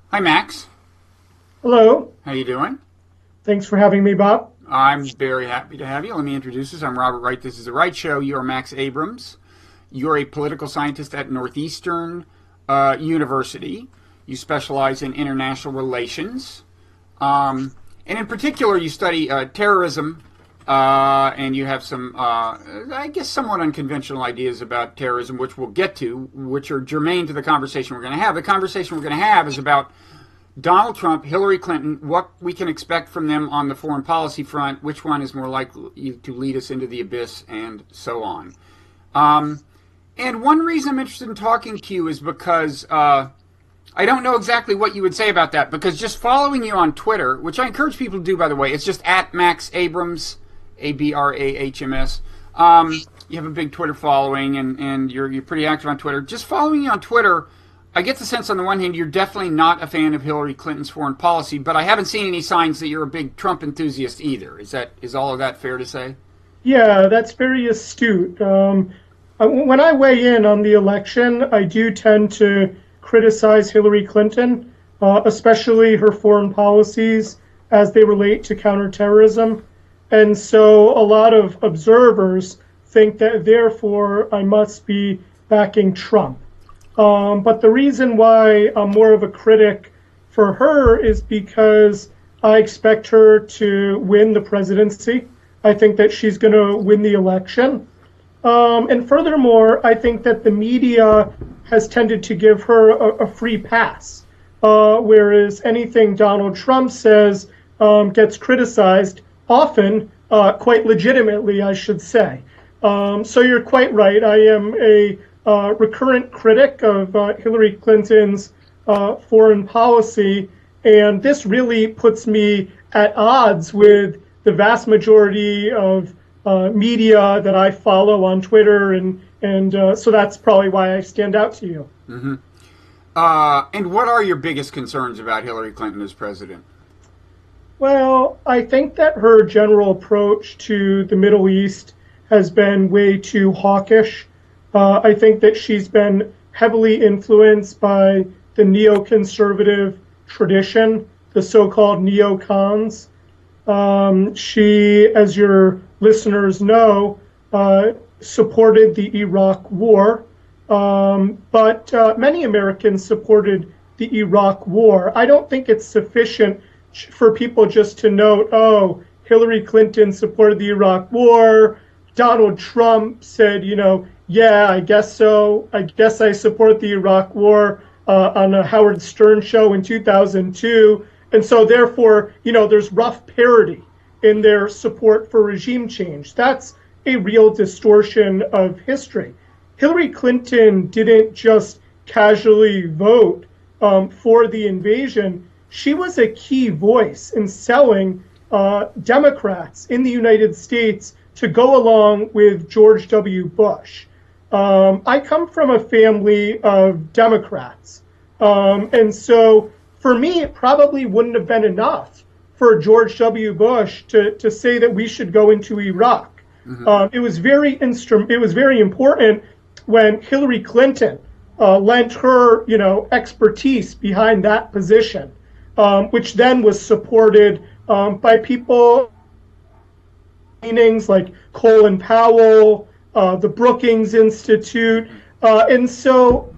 Hi, Max. Hello. How you doing? Thanks for having me, Bob. I'm very happy to have you. Let me introduce us. I'm Robert Wright. This is The Wright Show. You're Max Abrahms. You're a political scientist at Northeastern University. You specialize in international relations. And in particular, you study terrorism, and you have some, I guess, somewhat unconventional ideas about terrorism, which we'll get to, which are germane to the conversation we're going to have. The conversation we're going to have is about Donald Trump, Hillary Clinton, what we can expect from them on the foreign policy front, which one is more likely to lead us into the abyss, and so on. And one reason I'm interested in talking to you is because I don't know exactly what you would say about that, because just following you on Twitter, which I encourage people to do, by the way, it's just at Max Abrams, Abrahms. You have a big Twitter following, and you're pretty active on Twitter. Just following you on Twitter, I get the sense on the one hand you're definitely not a fan of Hillary Clinton's foreign policy, but I haven't seen any signs that you're a big Trump enthusiast either. Is all of that fair to say? Yeah, that's very astute. When I weigh in on the election, I do tend to criticize Hillary Clinton, especially her foreign policies as they relate to counterterrorism. And so a lot of observers think that therefore I must be backing Trump. But the reason why I'm more of a critic for her is because I expect her to win the presidency. I think that she's going to win the election. And furthermore, I think that the media has tended to give her a free pass, whereas anything Donald Trump says gets criticized, often quite legitimately, I should say. So you're quite right. I am a recurrent critic of Hillary Clinton's foreign policy, and this really puts me at odds with the vast majority of media that I follow on Twitter, and so that's probably why I stand out to you. Mm-hmm. And what are your biggest concerns about Hillary Clinton as president? Well, I think that her general approach to the Middle East has been way too hawkish. I think that she's been heavily influenced by the neoconservative tradition, the so-called neocons. She, as your listeners know, supported the Iraq War, but many Americans supported the Iraq War. I don't think it's sufficient for people just to note, oh, Hillary Clinton supported the Iraq War. Donald Trump said, yeah, I guess so. I guess I support the Iraq War on a Howard Stern show in 2002. And so therefore, there's rough parity in their support for regime change. That's a real distortion of history. Hillary Clinton didn't just casually vote for the invasion. She was a key voice in selling Democrats in the United States to go along with George W. Bush. I come from a family of Democrats. And so for me, it probably wouldn't have been enough for George W. Bush to say that we should go into Iraq. Mm-hmm. It was very important when Hillary Clinton lent her, expertise behind that position, which then was supported by people like Colin Powell, the Brookings Institute, and so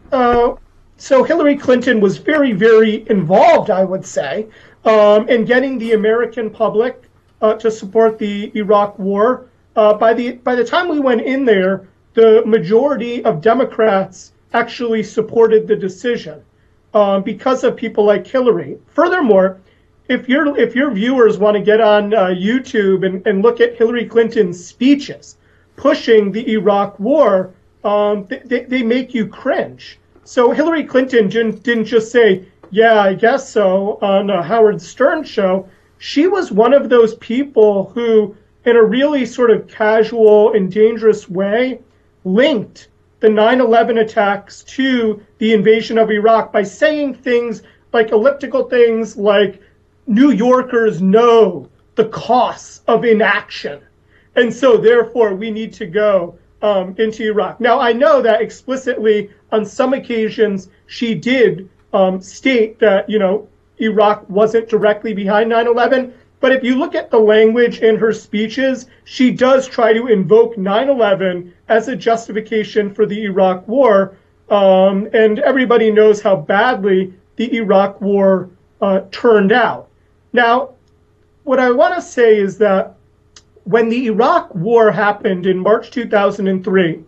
Hillary Clinton was very, very involved, I would say, in getting the American public to support the Iraq War. By the time we went in there, the majority of Democrats actually supported the decision because of people like Hillary. Furthermore, if your viewers want to get on YouTube and look at Hillary Clinton's speeches pushing the Iraq War, they make you cringe. So Hillary Clinton didn't just say, yeah, I guess so, on a Howard Stern show. She was one of those people who, in a really sort of casual and dangerous way, linked the 9/11 attacks to the invasion of Iraq by saying things like elliptical things like, New Yorkers know the costs of inaction, and so therefore we need to go into Iraq. Now, I know that explicitly on some occasions she did state that, Iraq wasn't directly behind 9/11. But if you look at the language in her speeches, she does try to invoke 9/11 as a justification for the Iraq war. And everybody knows how badly the Iraq war turned out. Now, what I want to say is that when the Iraq war happened in March 2003,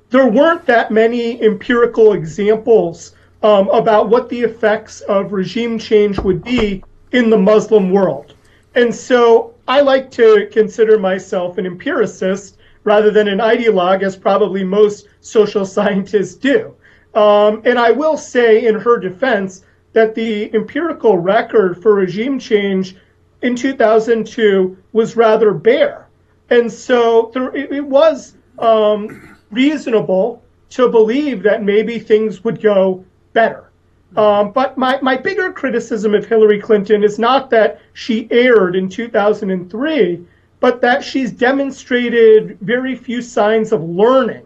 there weren't that many empirical examples about what the effects of regime change would be in the Muslim world. And so I like to consider myself an empiricist rather than an ideologue, as probably most social scientists do. And I will say in her defense that the empirical record for regime change in 2002 was rather bare. And so it was reasonable to believe that maybe things would go better. But my bigger criticism of Hillary Clinton is not that she erred in 2003, but that she's demonstrated very few signs of learning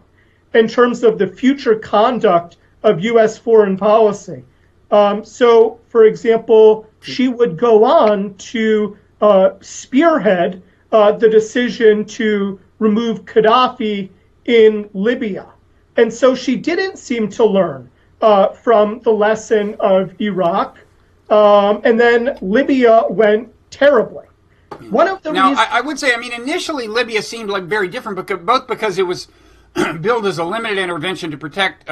in terms of the future conduct of U.S. foreign policy. So, for example, she would go on to spearhead the decision to remove Gaddafi in Libya. And so she didn't seem to learn from the lesson of Iraq. And then Libya went terribly. One of the reasons... I would say, initially Libya seemed like very different, both because it was billed as a limited intervention to protect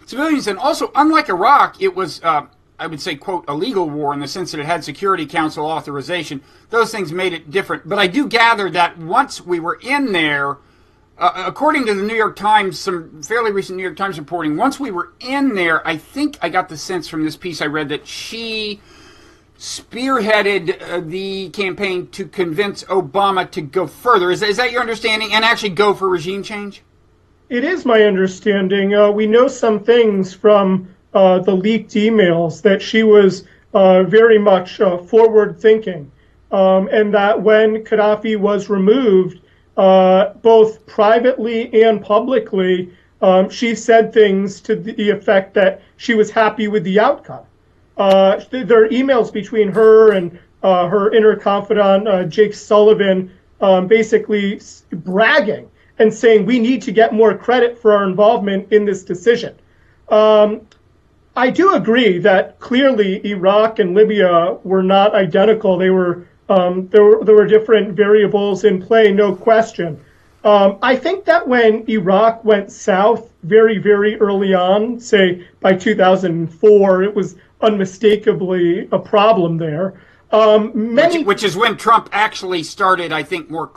civilians, and also, unlike Iraq, it was, I would say, quote, a legal war in the sense that it had Security Council authorization. Those things made it different. But I do gather that once we were in there, according to the New York Times, some fairly recent New York Times reporting, once we were in there, I think I got the sense from this piece I read that she spearheaded the campaign to convince Obama to go further. Is that your understanding? And actually go for regime change? It is my understanding. We know some things from the leaked emails that she was very much forward-thinking, and that when Gaddafi was removed, both privately and publicly, she said things to the effect that she was happy with the outcome. There are emails between her and her inner confidant, Jake Sullivan, basically bragging and saying we need to get more credit for our involvement in this decision. I do agree that clearly Iraq and Libya were not identical. They were there were different variables in play, no question. I think that when Iraq went south very, very early on, say by 2004, it was unmistakably a problem there. Which is when Trump actually started, I think, more,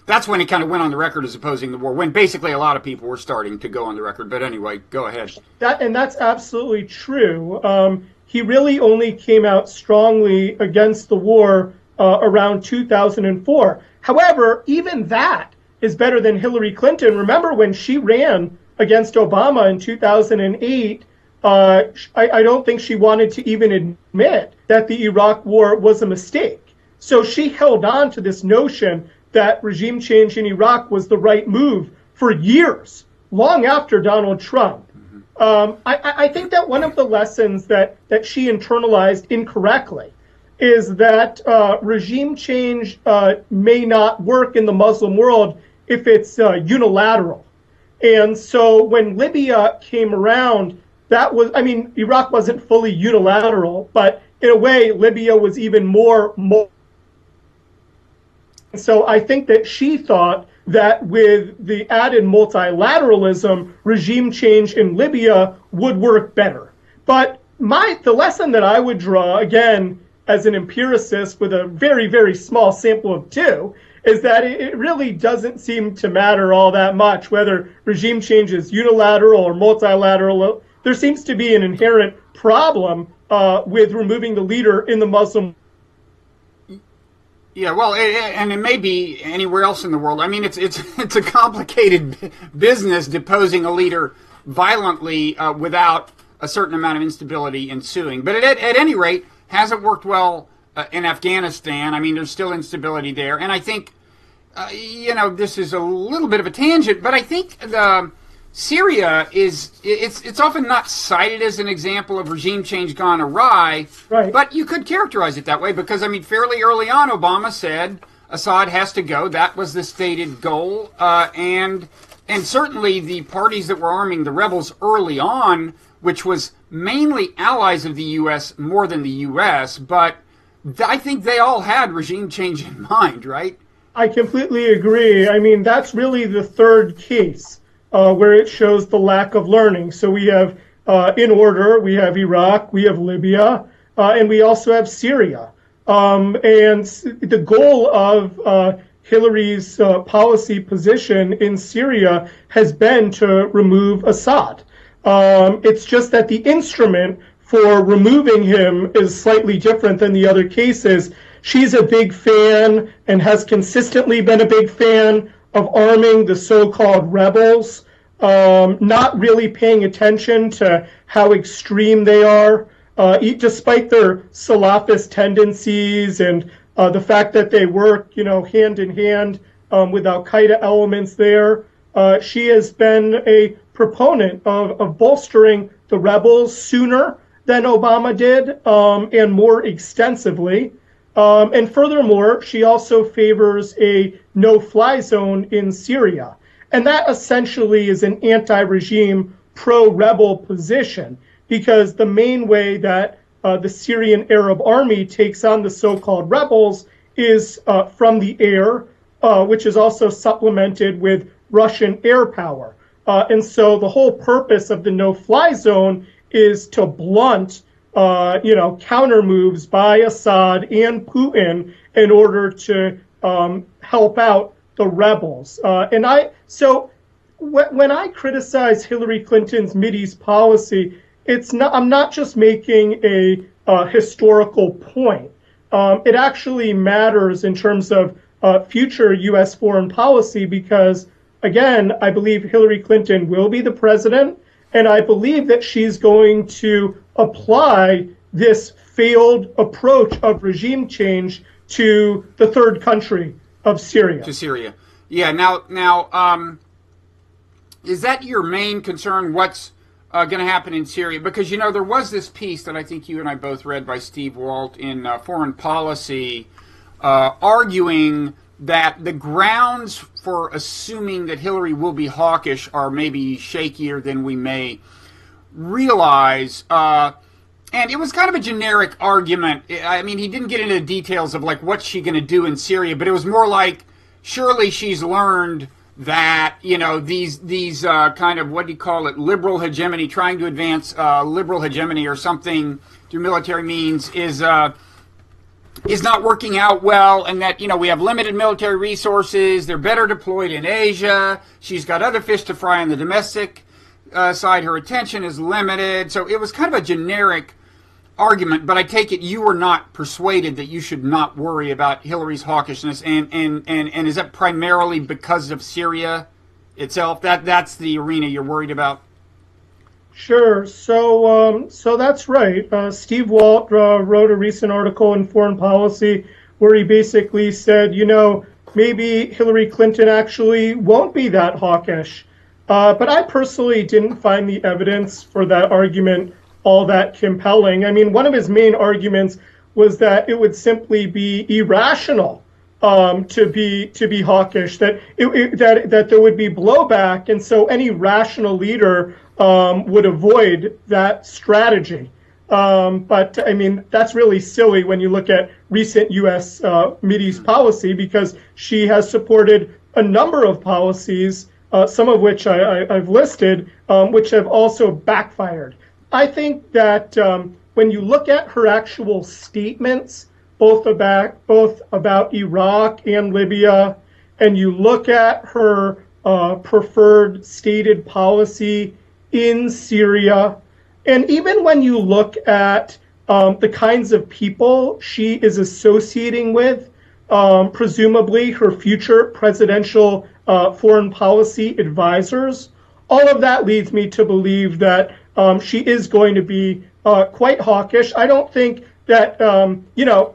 that's when he kind of went on the record as opposing the war, when basically a lot of people were starting to go on the record. But anyway, go ahead. That's absolutely true. He really only came out strongly against the war around 2004. However, even that is better than Hillary Clinton. Remember when she ran against Obama in 2008, I don't think she wanted to even admit that the Iraq war was a mistake. So she held on to this notion that regime change in Iraq was the right move for years, long after Donald Trump. I think that one of the lessons that she internalized incorrectly is that regime change may not work in the Muslim world if it's unilateral. And so when Libya came around, Iraq wasn't fully unilateral, but in a way, Libya was even more. So I think that she thought that with the added multilateralism, regime change in Libya would work better. But the lesson that I would draw, again, as an empiricist with a very, very small sample of two, is that it really doesn't seem to matter all that much whether regime change is unilateral or multilateral. There seems to be an inherent problem with removing the leader in the Muslim. Yeah, well, and it may be anywhere else in the world. It's a complicated business deposing a leader violently without a certain amount of instability ensuing. But at any rate, hasn't worked well in Afghanistan. There's still instability there, and I think, this is a little bit of a tangent, but I think Syria it's often not cited as an example of regime change gone awry, Right. but you could characterize it that way because, I mean, fairly early on, Obama said Assad has to go. That was the stated goal, and certainly the parties that were arming the rebels early on, which was mainly allies of the U.S. more than the U.S., but I think they all had regime change in mind, right? I completely agree. I mean, that's really the third case where it shows the lack of learning. So we have, in order, we have Iraq, we have Libya, and we also have Syria. And the goal of Hillary's policy position in Syria has been to remove Assad. It's just that the instrument for removing him is slightly different than the other cases. She's a big fan and has consistently been a big fan of arming the so-called rebels, not really paying attention to how extreme they are, despite their Salafist tendencies and the fact that they work, hand in hand with Al-Qaeda elements there. She has been a proponent of bolstering the rebels sooner than Obama did and more extensively. And furthermore, she also favors a no-fly zone in Syria. And that essentially is an anti-regime, pro-rebel position, because the main way that the Syrian Arab army takes on the so-called rebels is from the air, which is also supplemented with Russian air power. And so the whole purpose of the no-fly zone is to blunt counter moves by Assad and Putin in order to help out the rebels. So when I criticize Hillary Clinton's Mideast policy, I'm not just making a historical point. It actually matters in terms of future U.S. foreign policy because, again, I believe Hillary Clinton will be the president, and I believe that she's going to apply this failed approach of regime change to the third country of Syria. To Syria. Yeah, now, is that your main concern, what's going to happen in Syria? Because, there was this piece that I think you and I both read by Steve Walt in Foreign Policy arguing that the grounds for assuming that Hillary will be hawkish are maybe shakier than we may realize. And it was kind of a generic argument. I mean, he didn't get into the details of, like, what's she going to do in Syria, but it was more like, surely she's learned that, these kind of, what do you call it, liberal hegemony, trying to advance liberal hegemony or something through military means is not working out well, and that, we have limited military resources, they're better deployed in Asia, she's got other fish to fry on the domestic side, her attention is limited. So it was kind of a generic argument, but I take it you were not persuaded that you should not worry about Hillary's hawkishness, and is that primarily because of Syria itself? That's the arena you're worried about? Sure. So that's right. Steve Walt wrote a recent article in Foreign Policy where he basically said, maybe Hillary Clinton actually won't be that hawkish. But I personally didn't find the evidence for that argument all that compelling. I mean, one of his main arguments was that it would simply be irrational to be hawkish, that that there would be blowback, and so any rational leader would avoid that strategy. But I mean, that's really silly when you look at recent U.S. Mideast policy, because she has supported a number of policies, some of which I've listed, which have also backfired. I think that when you look at her actual statements, both about Iraq and Libya, and you look at her preferred stated policy in Syria, and even when you look at the kinds of people she is associating with, presumably her future presidential foreign policy advisors, all of that leads me to believe that she is going to be quite hawkish. I don't think that,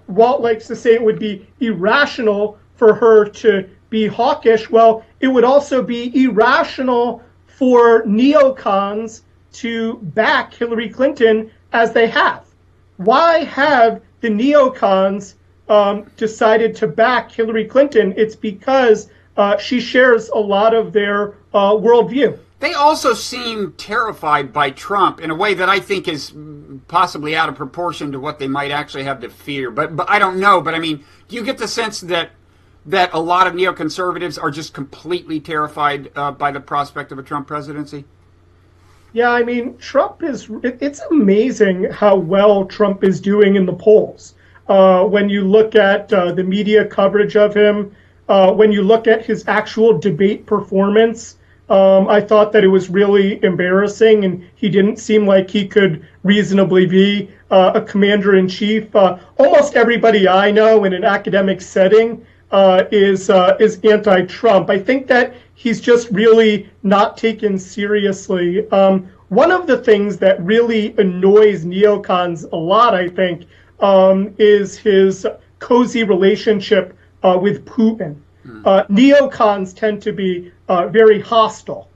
Walt likes to say it would be irrational for her to be hawkish. Well, it would also be irrational for neocons to back Hillary Clinton as they have. Why have the neocons decided to back Hillary Clinton? It's because she shares a lot of their worldview. They also seem terrified by Trump in a way that I think is possibly out of proportion to what they might actually have to fear. But I don't know. But I mean, do you get the sense that a lot of neoconservatives are just completely terrified by the prospect of a Trump presidency? Yeah, I mean, it's amazing how well Trump is doing in the polls. When you look at the media coverage of him, when you look at his actual debate performance, I thought that it was really embarrassing, and he didn't seem like he could reasonably be a commander-in-chief. Almost everybody I know in an academic setting is anti-Trump. I think that he's just really not taken seriously. One of the things that really annoys neocons a lot, I think, is his cozy relationship with Putin. Neocons tend to be very hostile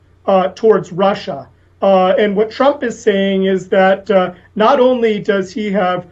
towards Russia. And what Trump is saying is that not only does he have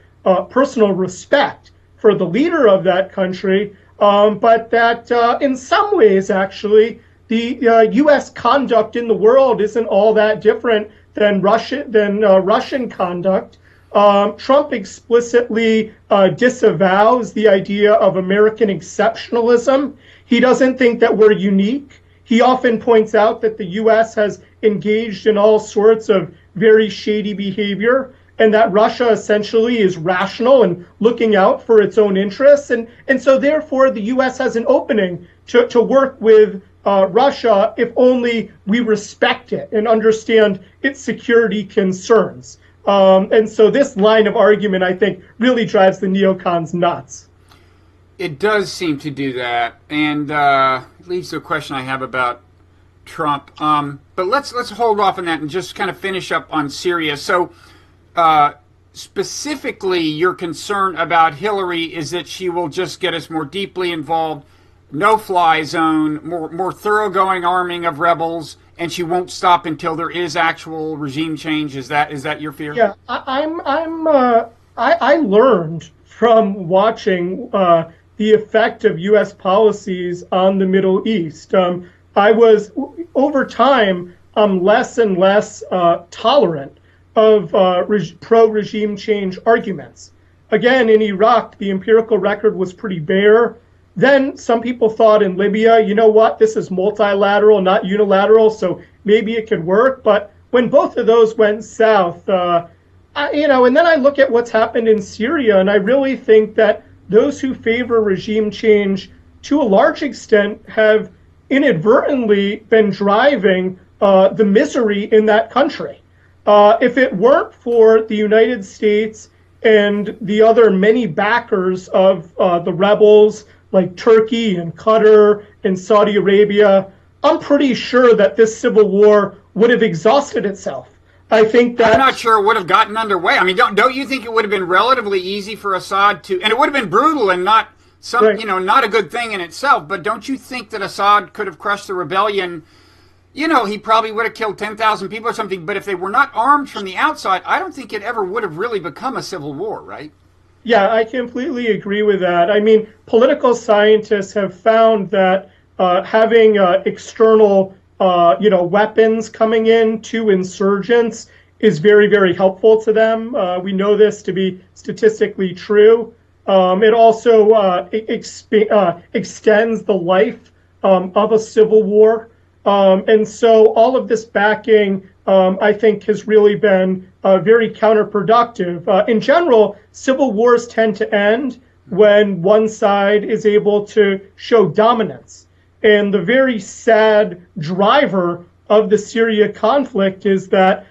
personal respect for the leader of that country, but that in some ways, actually, the U.S. conduct in the world isn't all that different than Russian conduct. Trump explicitly disavows the idea of American exceptionalism. He doesn't think that we're unique. He often points out that the U.S. has engaged in all sorts of very shady behavior, and that Russia essentially is rational and looking out for its own interests. And so therefore the U.S. has an opening to work with Russia if only we respect it and understand its security concerns. And so this line of argument, I think, really drives the neocons nuts. It does seem to do that, and it leads to a question I have about Trump. But let's hold off on that and just kind of finish up on Syria. So specifically, your concern about Hillary is that she will just get us more deeply involved, no-fly zone, more thoroughgoing arming of rebels, and she won't stop until there is actual regime change. Is that your fear? Yeah, I learned from watching the effect of U.S. policies on the Middle East. I was, over time, less and less tolerant of pro-regime change arguments. Again, in Iraq, the empirical record was pretty bare. Then some people thought in Libya, you know what, this is multilateral, not unilateral, so maybe it could work. But when both of those went south, and then I look at what's happened in Syria, and I really think that those who favor regime change, to a large extent, have inadvertently been driving the misery in that country. If it weren't for the United States and the other many backers of the rebels, like Turkey and Qatar and Saudi Arabia, I'm pretty sure that this civil war would have exhausted itself. I think that I'm not sure it would have gotten underway. I mean, don't you think it would have been relatively easy for Assad to, and it would have been brutal and not not a good thing in itself, but don't you think that Assad could have crushed the rebellion? He probably would have killed 10,000 people or something, but if they were not armed from the outside, I don't think it ever would have really become a civil war, right? Yeah, I completely agree with that. I mean, political scientists have found that having external weapons coming in to insurgents is very, very helpful to them. We know this to be statistically true. It also extends the life of a civil war. And so all of this backing, I think, has really been very counterproductive. In general, civil wars tend to end when one side is able to show dominance. And the very sad driver of the Syria conflict is that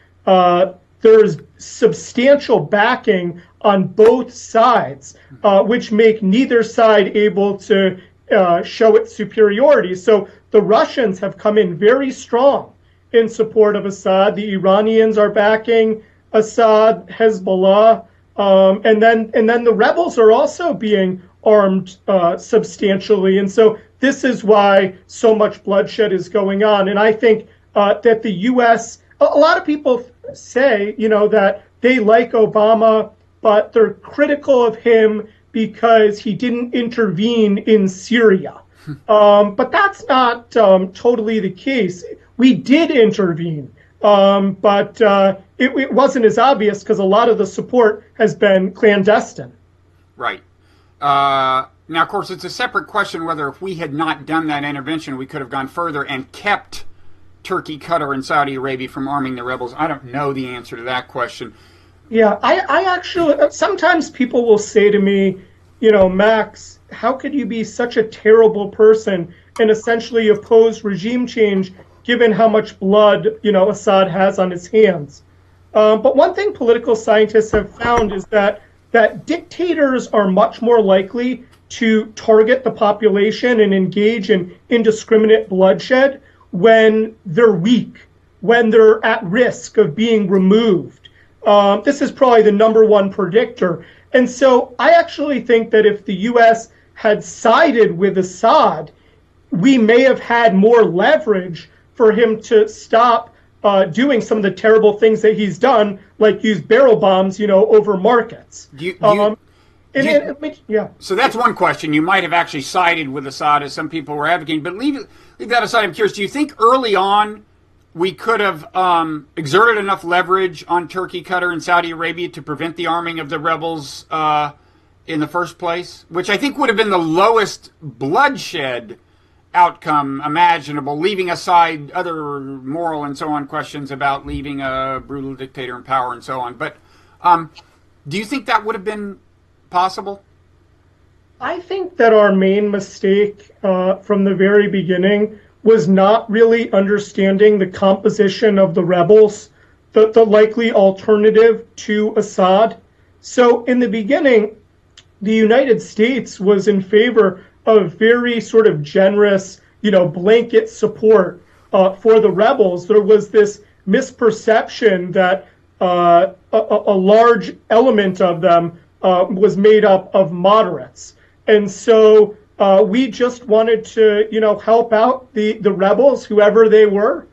there's substantial backing on both sides, which make neither side able to show its superiority. So the Russians have come in very strong in support of Assad. The Iranians are backing Assad, Hezbollah, and then the rebels are also being armed substantially. And so this is why so much bloodshed is going on. And I think that the U.S. A lot of people say, that they like Obama, but they're critical of him because he didn't intervene in Syria. But that's not totally the case. We did intervene, but it wasn't as obvious because a lot of the support has been clandestine. Right. Now, of course, it's a separate question whether if we had not done that intervention, we could have gone further and kept Turkey, Qatar, and Saudi Arabia from arming the rebels. I don't know the answer to that question. Yeah, I actually, sometimes people will say to me, Max, how could you be such a terrible person and essentially oppose regime change given how much blood, Assad has on his hands? But one thing political scientists have found is that dictators are much more likely to target the population and engage in indiscriminate bloodshed when they're weak, when they're at risk of being removed. This is probably the number one predictor. And so I actually think that if the U.S. had sided with Assad, we may have had more leverage for him to stop doing some of the terrible things that he's done, like use barrel bombs, over markets. So that's one question. You might have actually sided with Assad, as some people were advocating. But leave that aside. I'm curious. Do you think early on we could have exerted enough leverage on Turkey, Qatar, and Saudi Arabia to prevent the arming of the rebels in the first place? Which I think would have been the lowest bloodshed outcome imaginable, leaving aside other moral and so on questions about leaving a brutal dictator in power and so on. But do you think that would have been possible? I think that our main mistake from the very beginning was not really understanding the composition of the rebels, the likely alternative to Assad. So in the beginning, the United States was in favor of very sort of generous, blanket support for the rebels. There was this misperception that a large element of them was made up of moderates. And so we just wanted to, help out the rebels, whoever they were,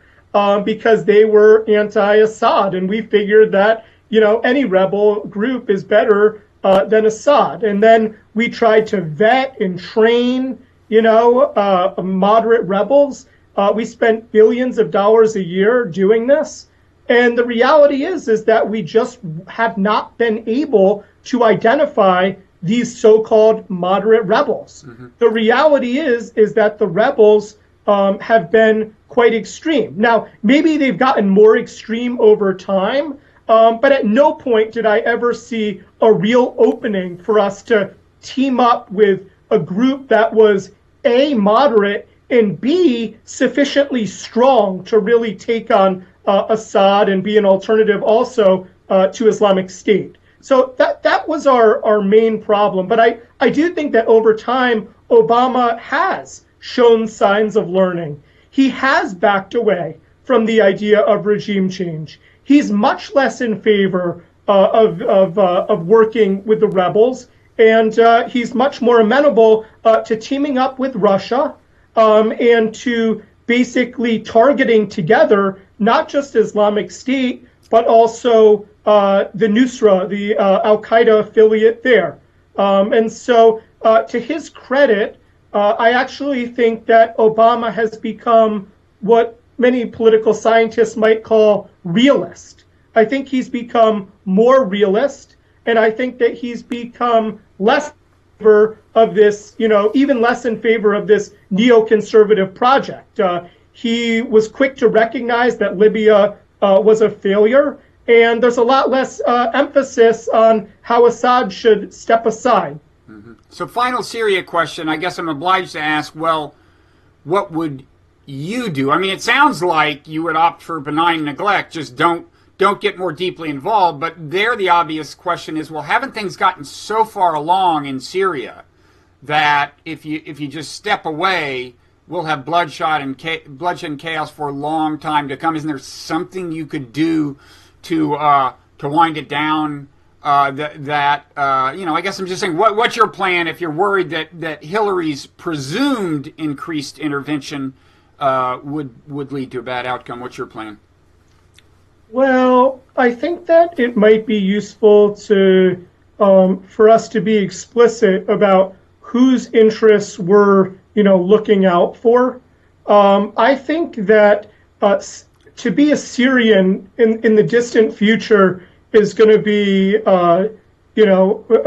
because they were anti-Assad. And we figured that, any rebel group is better than Assad. And then we tried to vet and train, moderate rebels. We spent billions of dollars a year doing this. And the reality is that we just have not been able to identify these so-called moderate rebels. Mm-hmm. The reality is that the rebels have been quite extreme. Now, maybe they've gotten more extreme over time, but at no point did I ever see a real opening for us to team up with a group that was A, moderate, and B, sufficiently strong to really take on Assad and be an alternative also to Islamic State. So that was our main problem. But I do think that over time, Obama has shown signs of learning. He has backed away from the idea of regime change. He's much less in favor of working with the rebels, and he's much more amenable to teaming up with Russia and to basically targeting together not just Islamic State, but also the Nusra, the Al-Qaeda affiliate there. And so to his credit, I actually think that Obama has become what many political scientists might call realist. I think he's become more realist, and I think that he's become less in favor of this, even less in favor of this neoconservative project. He was quick to recognize that Libya was a failure, and there's a lot less emphasis on how Assad should step aside. Mm-hmm. So final Syria question, I guess I'm obliged to ask, well, what would you do? I mean, it sounds like you would opt for benign neglect, just don't get more deeply involved. But there the obvious question is, well, haven't things gotten so far along in Syria that if you just step away, we'll have bloodshed and chaos for a long time to come? Isn't there something you could do to wind it down? I guess I'm just saying, what's your plan if you're worried that Hillary's presumed increased intervention would lead to a bad outcome. What's your plan? Well, I think that it might be useful to for us to be explicit about whose interests we're, looking out for. I think that to be a Syrian in the distant future is going to be, a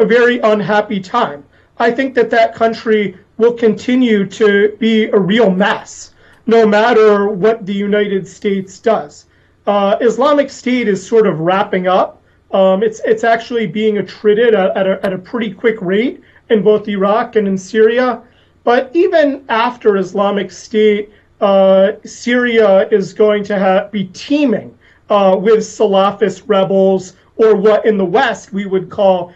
very unhappy time. I think that country will continue to be a real mess, no matter what the United States does. Islamic State is sort of wrapping up. It's actually being attrited at a pretty quick rate in both Iraq and in Syria. But even after Islamic State, Syria is going to be teeming with Salafist rebels, or what in the West we would call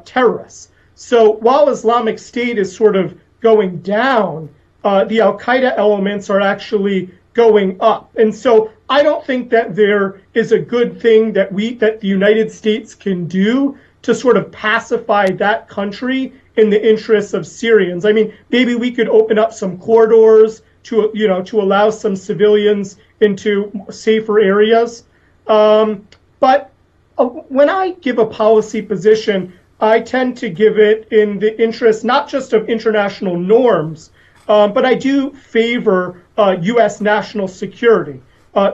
terrorists. So while Islamic State is sort of going down, the Al-Qaeda elements are actually going up. And so I don't think that there is a good thing that the United States can do to sort of pacify that country in the interests of Syrians. I mean, maybe we could open up some corridors to allow some civilians into safer areas. But when I give a policy position, I tend to give it in the interest not just of international norms, but I do favor U.S. national security,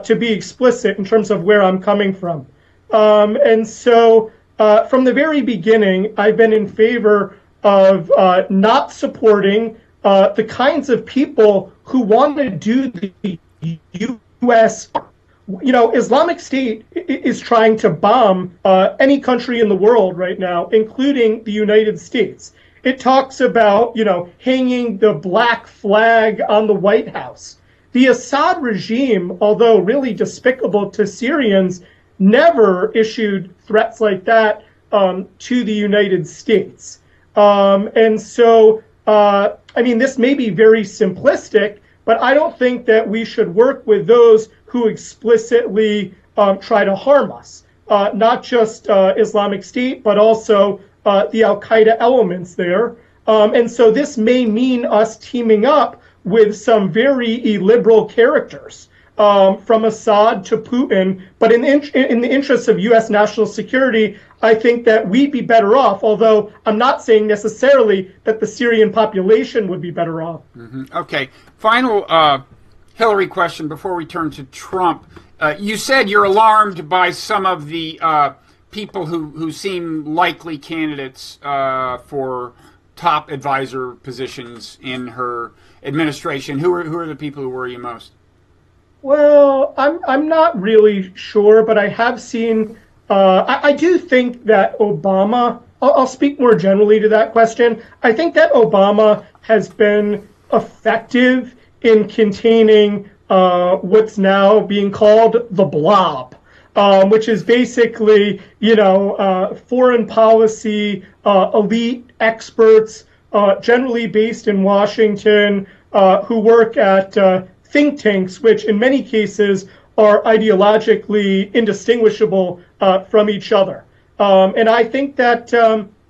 to be explicit in terms of where I'm coming from. And so from the very beginning, I've been in favor of not supporting the kinds of people who want to do the U.S. Islamic State is trying to bomb any country in the world right now, including the United States. It talks about, hanging the black flag on the White House. The Assad regime, although really despicable to Syrians, never issued threats like that to the United States. And so, this may be very simplistic, but I don't think that we should work with those who explicitly try to harm us, not just Islamic State, but also the Al-Qaeda elements there. And so this may mean us teaming up with some very illiberal characters, from Assad to Putin. But in the interests of U.S. national security, I think that we'd be better off, although I'm not saying necessarily that the Syrian population would be better off. Mm-hmm. Okay. Final Hillary question before we turn to Trump. You said you're alarmed by some of the people who seem likely candidates for top advisor positions in her administration. Who are the people who worry you most? Well, I'm not really sure, but I have seen. I do think that Obama. I'll speak more generally to that question. I think that Obama has been effective in containing what's now being called the blob, which is basically, foreign policy elite experts, generally based in Washington, who work at think tanks, which in many cases are ideologically indistinguishable from each other. And I think that,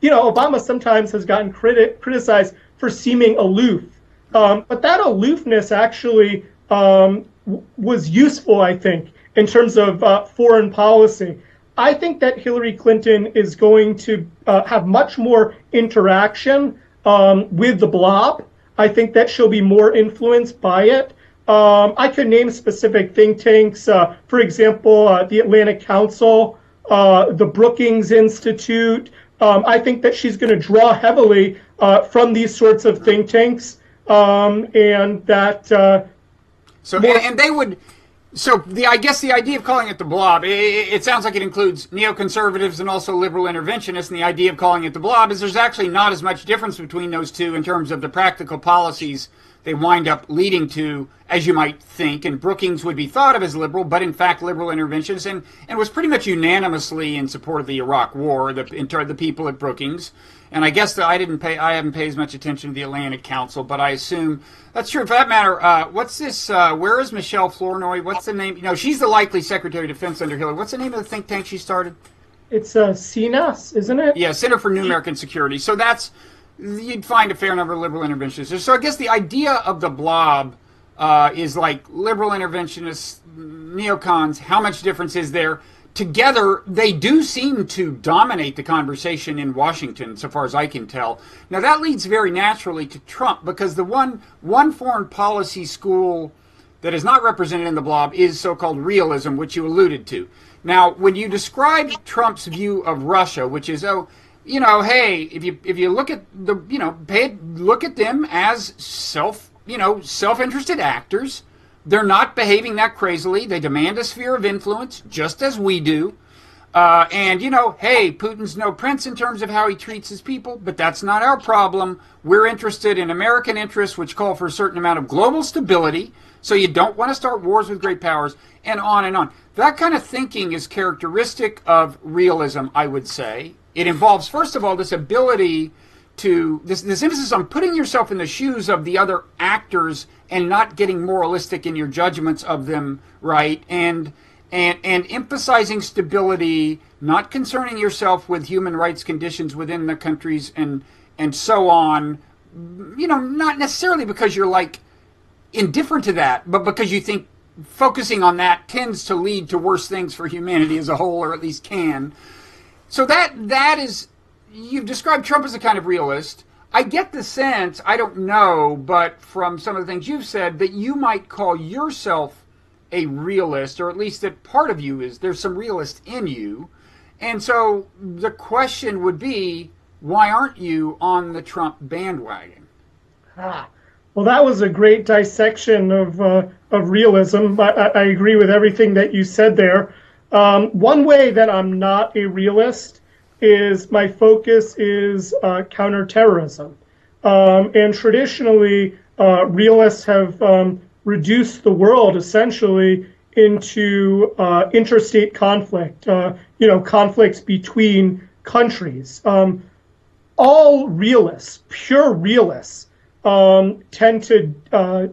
Obama sometimes has gotten criticized for seeming aloof. But that aloofness actually was useful, I think, in terms of foreign policy. I think that Hillary Clinton is going to have much more interaction with the blob. I think that she'll be more influenced by it. I could name specific think tanks, for example, the Atlantic Council, the Brookings Institute. I think that she's going to draw heavily from these sorts of think tanks, and that. I guess the idea of calling it the blob, it sounds like it includes neoconservatives and also liberal interventionists, and the idea of calling it the blob is there's actually not as much difference between those two in terms of the practical policies they wind up leading to, as you might think. And Brookings would be thought of as liberal, but in fact liberal interventionists, and was pretty much unanimously in support of the Iraq War, the people at Brookings. And I guess that I haven't paid as much attention to the Atlantic Council, but I assume that's true. For that matter, what's this? Where is Michelle Flournoy? What's the name? She's the likely Secretary of Defense under Hillary. What's the name of the think tank she started? It's CNAS, isn't it? Yeah, Center for New American Security. So you'd find a fair number of liberal interventionists. So I guess the idea of the blob is like liberal interventionists, neocons. How much difference is there? Together, they do seem to dominate the conversation in Washington, so far as I can tell. Now, that leads very naturally to Trump, because the one foreign policy school that is not represented in the blob is so-called realism, which you alluded to. Now, when you describe Trump's view of Russia, which is, hey, if you look at look at them as self-interested actors. They're not behaving that crazily. They demand a sphere of influence, just as we do. Hey, Putin's no prince in terms of how he treats his people, but that's not our problem. We're interested in American interests, which call for a certain amount of global stability. So you don't want to start wars with great powers, and on and on. That kind of thinking is characteristic of realism, I would say. It involves, first of all, this ability to this emphasis on putting yourself in the shoes of the other actors and not getting moralistic in your judgments of them, right? And emphasizing stability, not concerning yourself with human rights conditions within the countries and so on. Not necessarily because you're like indifferent to that, but because you think focusing on that tends to lead to worse things for humanity as a whole, or at least can. So that is. You've described Trump as a kind of realist. I get the sense, I don't know, but from some of the things you've said, that you might call yourself a realist, or at least that part of you is, there's some realist in you. And so the question would be, why aren't you on the Trump bandwagon? Well, that was a great dissection of realism. I agree with everything that you said there. One way that I'm not a realist is my focus is counterterrorism. And traditionally, realists have reduced the world essentially into interstate conflict, conflicts between countries. All realists, pure realists, tend to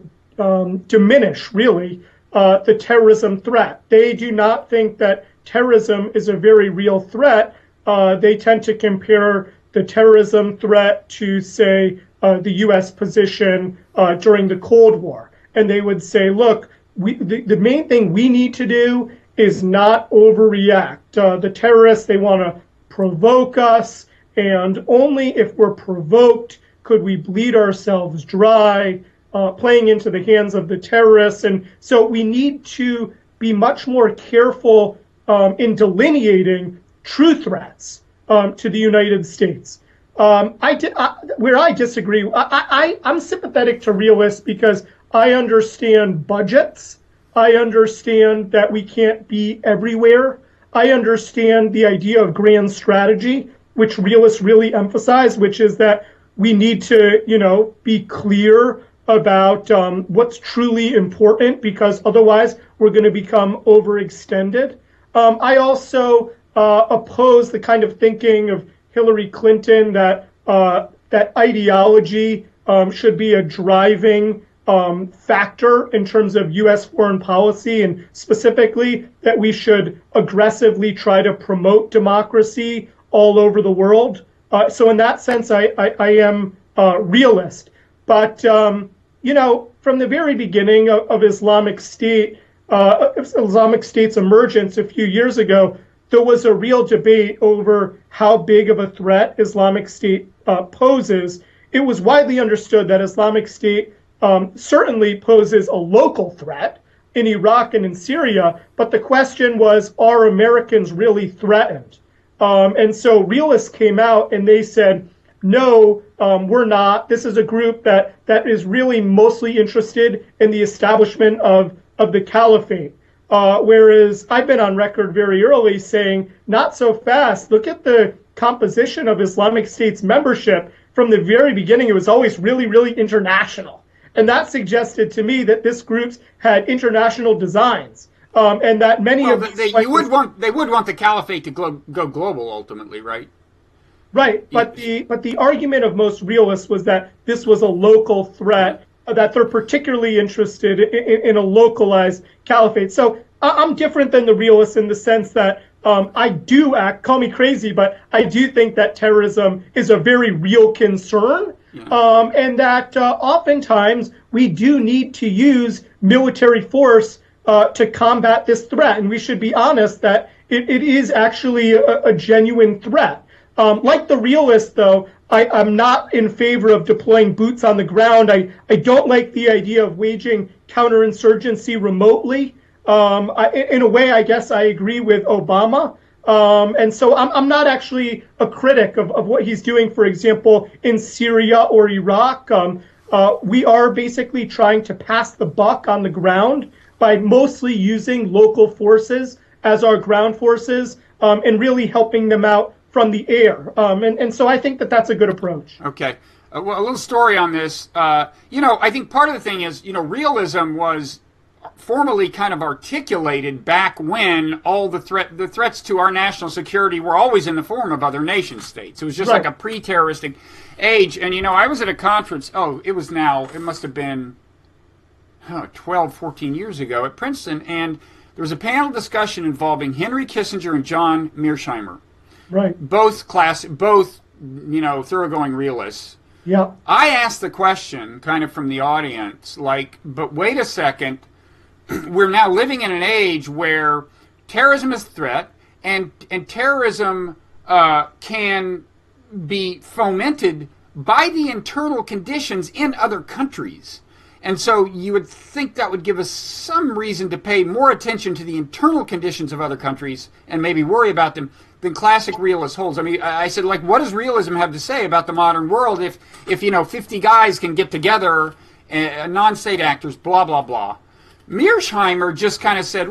diminish, really, the terrorism threat. They do not think that terrorism is a very real threat. They tend to compare the terrorism threat to, say, the U.S. position during the Cold War. And they would say, look, the main thing we need to do is not overreact. The terrorists, they want to provoke us, and only if we're provoked could we bleed ourselves dry, playing into the hands of the terrorists. And so we need to be much more careful in delineating true threats to the United States. Where I disagree, I'm sympathetic to realists because I understand budgets. I understand that we can't be everywhere. I understand the idea of grand strategy, which realists really emphasize, which is that we need to, be clear about what's truly important, because otherwise we're going to become overextended. I also oppose the kind of thinking of Hillary Clinton that ideology should be a driving factor in terms of U.S. foreign policy, and specifically that we should aggressively try to promote democracy all over the world. So in that sense, I am realist. But, from the very beginning of Islamic State's emergence a few years ago, there was a real debate over how big of a threat Islamic State poses. It was widely understood that Islamic State certainly poses a local threat in Iraq and in Syria, but the question was, are Americans really threatened? And so realists came out and they said, no, we're not. This is a group that is really mostly interested in the establishment of the caliphate. Whereas I've been on record very early saying, not so fast. Look at the composition of Islamic State's membership. From the very beginning, it was always really, really international. And that suggested to me that this group had international designs. And that many of they would want the caliphate to go global ultimately, right? Right, but the argument of most realists was that this was a local threat, that they're particularly interested in a localized caliphate. So I'm different than the realists in the sense that I do call me crazy, but I do think that terrorism is a very real concern. and that oftentimes we do need to use military force to combat this threat. And we should be honest that it is actually a genuine threat. Like the Realists, though, I'm not in favor of deploying boots on the ground. I don't like the idea of waging counterinsurgency remotely. In a way, I guess I agree with Obama. And so I'm not actually a critic of what he's doing, for example, in Syria or Iraq. We are basically trying to pass the buck on the ground by mostly using local forces as our ground forces and really helping them out from the air. And so I think that that's a good approach. Okay. Well, a little story on this. I think part of the thing is, realism was formally kind of articulated back when all the threats to our national security were always in the form of other nation states. It was just like a pre-terroristic age. And, I was at a conference, it must have been 12, 14 years ago at Princeton, and there was a panel discussion involving Henry Kissinger and John Mearsheimer. Right. Both thoroughgoing realists. Yeah. I asked the question kind of from the audience, but wait a second, we're now living in an age where terrorism is a threat, and terrorism can be fomented by the internal conditions in other countries. And so you would think that would give us some reason to pay more attention to the internal conditions of other countries and maybe worry about them than classic realist holds. I mean, I said, what does realism have to say about the modern world if 50 guys can get together, non-state actors, blah, blah, blah. Mearsheimer just kind of said,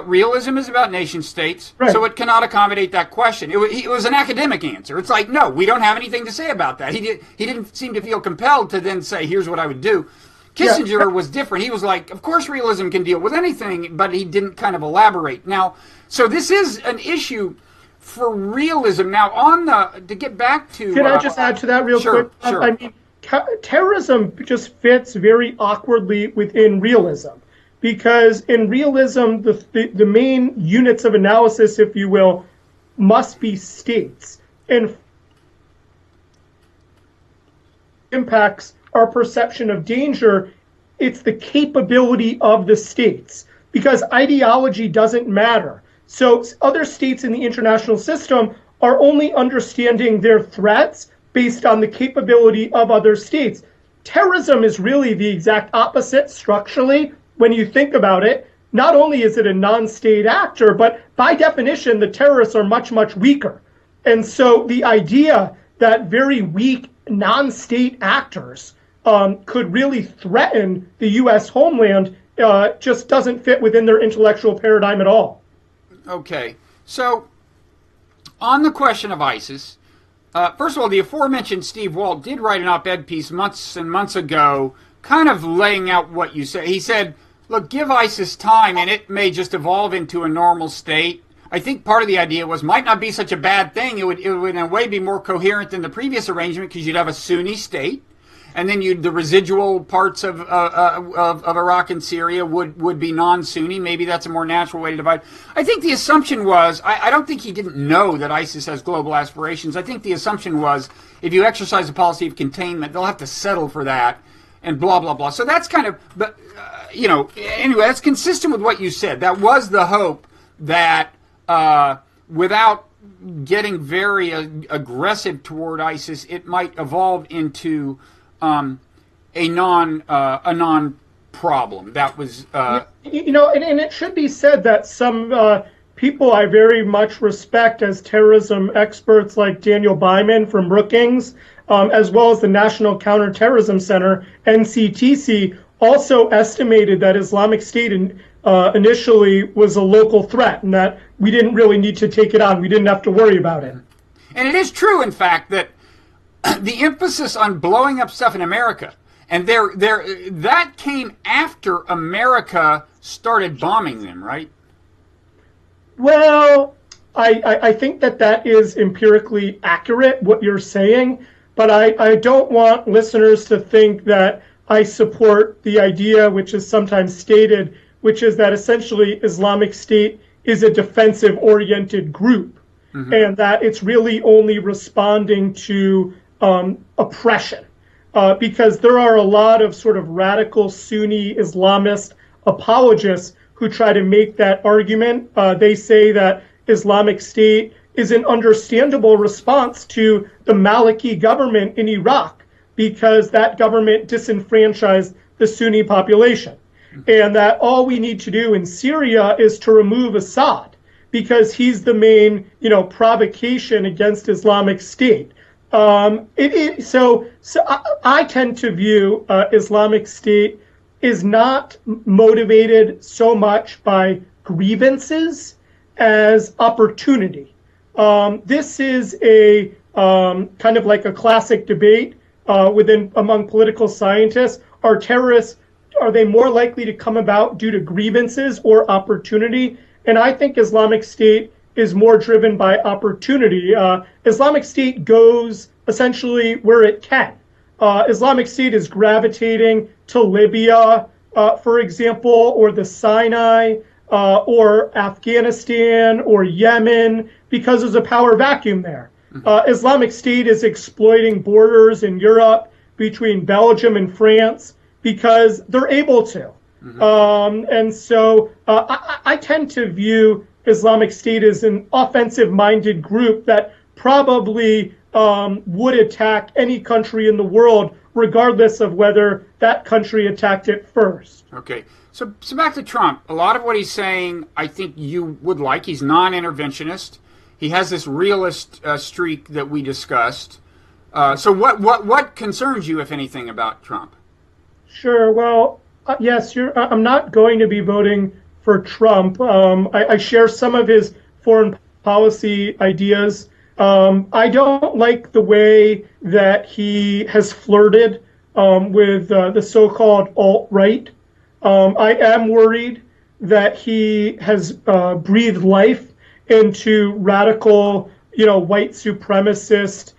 realism is about nation states, so it cannot accommodate that question. It was an academic answer. It's like, no, we don't have anything to say about that. He didn't seem to feel compelled to then say, here's what I would do. Kissinger was different. He was like, of course realism can deal with anything, but he didn't kind of elaborate. Now, so this is an issue for realism. Now, to get back to... Can I just add to that real quick? Sure. I mean, terrorism just fits very awkwardly within realism, because in realism, the main units of analysis, if you will, must be states. And impacts our perception of danger, it's the capability of the states, because ideology doesn't matter. So other states in the international system are only understanding their threats based on the capability of other states. Terrorism is really the exact opposite structurally when you think about it. Not only is it a non-state actor, but by definition, the terrorists are much, much weaker. And so the idea that very weak non-state actors could really threaten the U.S. homeland just doesn't fit within their intellectual paradigm at all. Okay. So on the question of ISIS, first of all, the aforementioned Steve Walt did write an op-ed piece months and months ago kind of laying out what you say. He said, look, give ISIS time and it may just evolve into a normal state. I think part of the idea might not be such a bad thing. It would in a way be more coherent than the previous arrangement, because you'd have a Sunni state, and then the residual parts of Iraq and Syria would be non-Sunni. Maybe that's a more natural way to divide. I think the assumption was, I don't think he didn't know that ISIS has global aspirations. I think the assumption was, if you exercise a policy of containment, they'll have to settle for that, and blah, blah, blah. So that's kind of, anyway, that's consistent with what you said. That was the hope that without getting very aggressive toward ISIS, it might evolve into a non-problem. That was, and it should be said that some people I very much respect as terrorism experts, like Daniel Byman from Brookings, as well as the National Counterterrorism Center, NCTC, also estimated that Islamic State initially was a local threat, and that we didn't really need to take it on. We didn't have to worry about it. And it is true, in fact, that the emphasis on blowing up stuff in America, and that came after America started bombing them, right? Well, I think that is empirically accurate, what you're saying, but I don't want listeners to think that I support the idea, which is sometimes stated, which is that essentially Islamic State is a defensive-oriented group, and that it's really only responding to oppression, because there are a lot of sort of radical Sunni Islamist apologists who try to make that argument. They say that Islamic State is an understandable response to the Maliki government in Iraq, because that government disenfranchised the Sunni population. And that all we need to do in Syria is to remove Assad, because he's the main, provocation against Islamic State. So I tend to view Islamic State is not motivated so much by grievances as opportunity. This is a kind of like a classic debate among political scientists. Are terrorists, are they more likely to come about due to grievances or opportunity? And I think Islamic State is more driven by opportunity. Islamic State goes essentially where it can. Islamic State is gravitating to Libya, for example, or the Sinai, or Afghanistan, or Yemen, because there's a power vacuum there. Islamic State is exploiting borders in Europe between Belgium and France because they're able to. And so I tend to view Islamic State as an offensive-minded group that probably would attack any country in the world, regardless of whether that country attacked it first. Okay. So back to Trump. A lot of what he's saying, I think you would like. He's non-interventionist. He has this realist streak that we discussed. So what concerns you, if anything, about Trump? Sure. Well, yes, I'm not going to be voting for Trump. I share some of his foreign policy ideas. I don't like the way that he has flirted with the so-called alt-right. I am worried that he has breathed life into radical, white supremacist,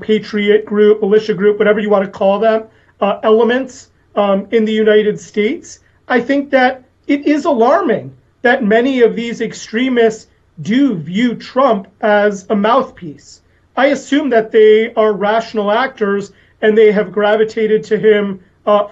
patriot group, militia group, whatever you want to call them, elements in the United States. I think that it is alarming that many of these extremists do view Trump as a mouthpiece. I assume that they are rational actors and they have gravitated to him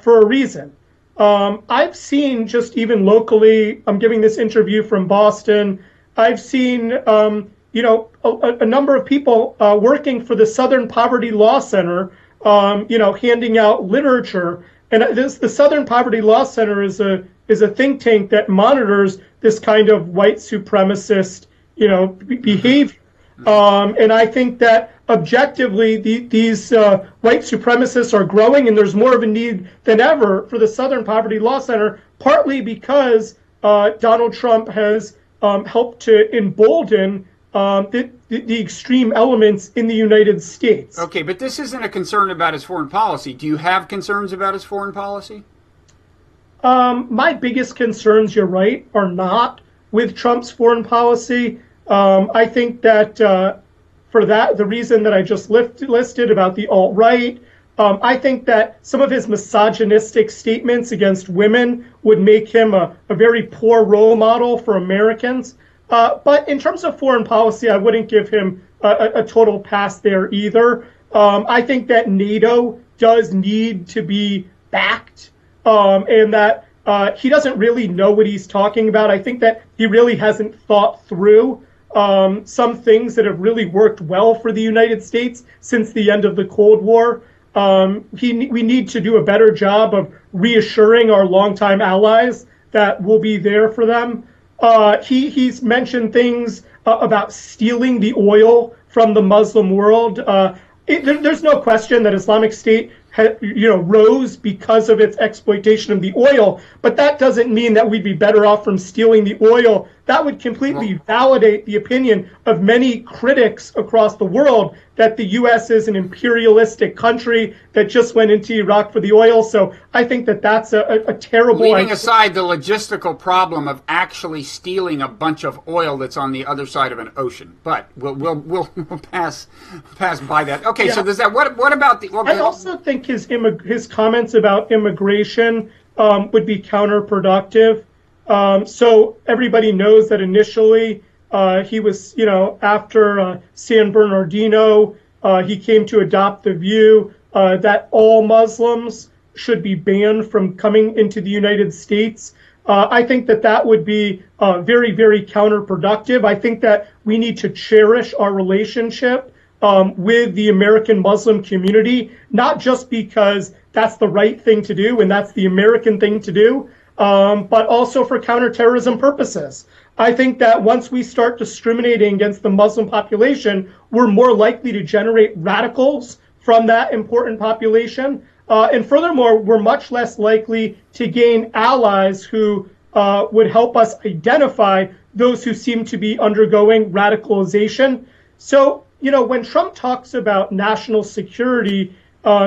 for a reason. I've seen, just even locally, I'm giving this interview from Boston, I've seen, a number of people working for the Southern Poverty Law Center, handing out literature. And the Southern Poverty Law Center is a think tank that monitors this kind of white supremacist, behavior. And I think that objectively these white supremacists are growing, and there's more of a need than ever for the Southern Poverty Law Center, partly because Donald Trump has helped to embolden the extreme elements in the United States. Okay, but this isn't a concern about his foreign policy. Do you have concerns about his foreign policy? My biggest concerns, you're right, are not with Trump's foreign policy. I think that for that, the reason that I just listed about the alt-right, I think that some of his misogynistic statements against women would make him a very poor role model for Americans. But in terms of foreign policy, I wouldn't give him a total pass there either. I think that NATO does need to be backed, and that he doesn't really know what he's talking about. I think that he really hasn't thought through some things that have really worked well for the United States since the end of the Cold War. We need to do a better job of reassuring our longtime allies that we'll be there for them. He's mentioned things about stealing the oil from the Muslim world. There's no question that Islamic State rose because of its exploitation of the oil, but that doesn't mean that we'd be better off from stealing the oil. That would completely validate the opinion of many critics across the world that the U.S. is an imperialistic country that just went into Iraq for the oil. So I think that that's a terrible idea. Leaving aside the logistical problem of actually stealing a bunch of oil that's on the other side of an ocean, but we'll pass by that. Okay, yeah. So there's that. What about the? I also think his comments about immigration would be counterproductive. So everybody knows that initially he was, after San Bernardino, he came to adopt the view that all Muslims should be banned from coming into the United States. I think that that would be very, very counterproductive. I think that we need to cherish our relationship with the American Muslim community, not just because that's the right thing to do and that's the American thing to do, but also for counterterrorism purposes. I think that once we start discriminating against the Muslim population, we're more likely to generate radicals from that important population. And furthermore, we're much less likely to gain allies who would help us identify those who seem to be undergoing radicalization. So, when Trump talks about national security,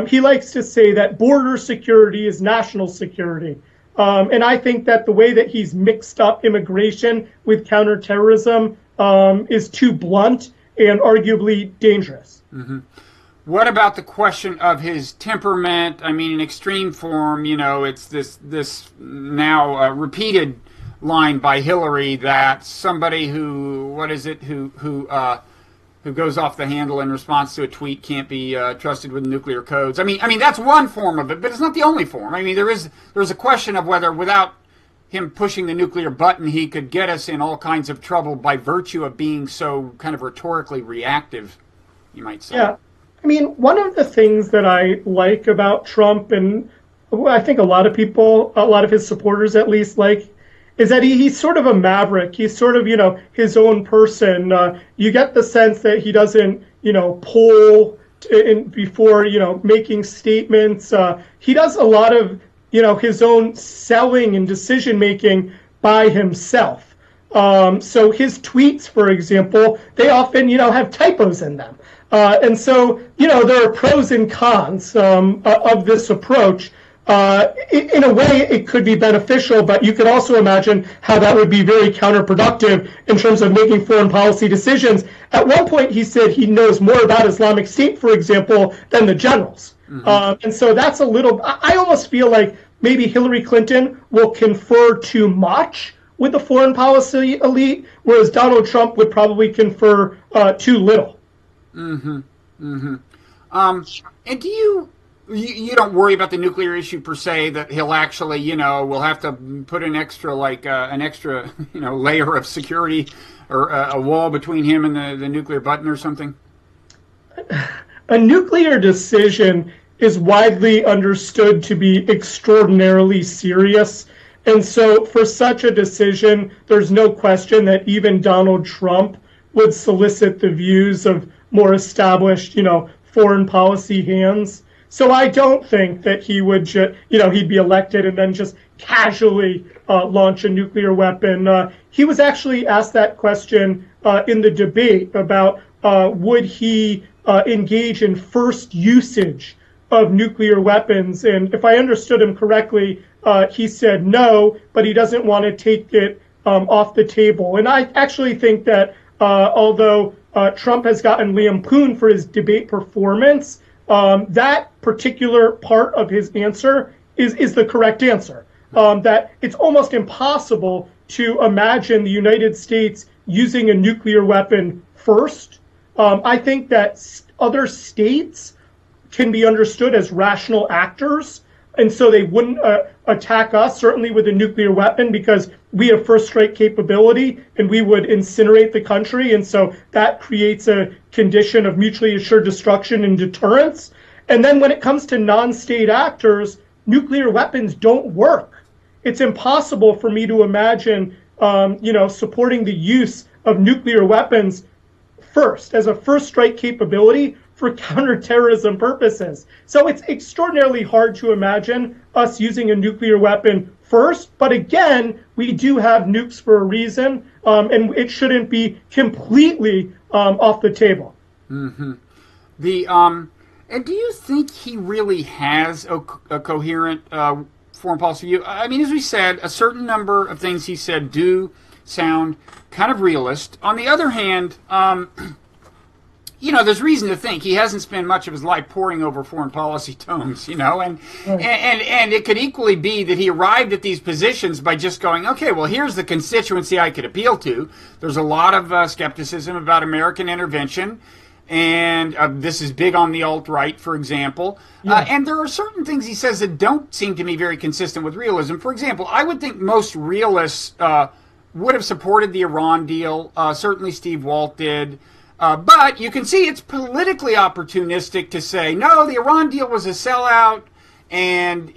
he likes to say that border security is national security. And I think that the way that he's mixed up immigration with counterterrorism is too blunt and arguably dangerous. Mm-hmm. What about the question of his temperament? I mean, in extreme form, it's this now repeated line by Hillary that somebody who goes off the handle in response to a tweet can't be trusted with nuclear codes. I mean that's one form of it, but it's not the only form. I mean, there's a question of whether without him pushing the nuclear button, he could get us in all kinds of trouble by virtue of being so kind of rhetorically reactive, you might say. Yeah. I mean, one of the things that I like about Trump, and I think a lot of his supporters at least like, is that he's sort of a maverick. He's sort of, his own person. You get the sense that he doesn't, poll before, making statements. He does a lot of, his own selling and decision-making by himself. So his tweets, for example, they often, have typos in them. And so, there are pros and cons of this approach. In a way, it could be beneficial, but you could also imagine how that would be very counterproductive in terms of making foreign policy decisions. At one point, he said he knows more about Islamic State, for example, than the generals. Mm-hmm. And so that's I almost feel like maybe Hillary Clinton will confer too much with the foreign policy elite, whereas Donald Trump would probably confer too little. Mm-hmm. Mm-hmm. And do you don't worry about the nuclear issue per se, that he'll actually, we'll have to put an extra layer of security or a wall between him and the nuclear button or something? A nuclear decision is widely understood to be extraordinarily serious. And so for such a decision, there's no question that even Donald Trump would solicit the views of more established, foreign policy hands. So I don't think that he would, he'd be elected and then just casually launch a nuclear weapon. He was actually asked that question in the debate about would he engage in first usage of nuclear weapons. And if I understood him correctly, he said no, but he doesn't want to take it off the table. And I actually think that although Trump has gotten lampooned for his debate performance, that particular part of his answer is the correct answer. That it's almost impossible to imagine the United States using a nuclear weapon first. I think that other states can be understood as rational actors, and so they wouldn't attack us, certainly with a nuclear weapon, because we have first strike capability and we would incinerate the country. And so that creates a condition of mutually assured destruction and deterrence. And then when it comes to non-state actors, nuclear weapons don't work. It's impossible for me to imagine, supporting the use of nuclear weapons first as a first strike capability for counterterrorism purposes. So it's extraordinarily hard to imagine us using a nuclear weapon first. But again, we do have nukes for a reason, and it shouldn't be completely off the table. Mm-hmm. And do you think he really has a coherent foreign policy view? I mean, as we said, a certain number of things he said do sound kind of realist. On the other hand, there's reason to think he hasn't spent much of his life poring over foreign policy tomes, and it could equally be that he arrived at these positions by just going, okay, well, here's the constituency I could appeal to. There's a lot of skepticism about American intervention. And this is big on the alt-right, for example. And there are certain things he says that don't seem to me very consistent with realism. For example, I would think most realists would have supported the Iran deal. Certainly Steve Walt did. But you can see it's politically opportunistic to say, no, the Iran deal was a sellout, and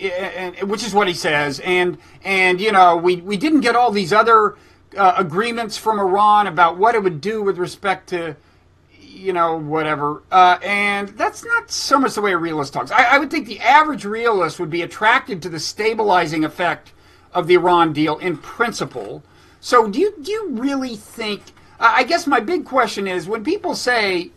which is what he says. And you know, we didn't get all these other agreements from Iran about what it would do with respect to, you know, whatever. And that's not so much the way a realist talks. I would think the average realist would be attracted to the stabilizing effect of the Iran deal in principle. So do you really think, I guess my big question is, when people say,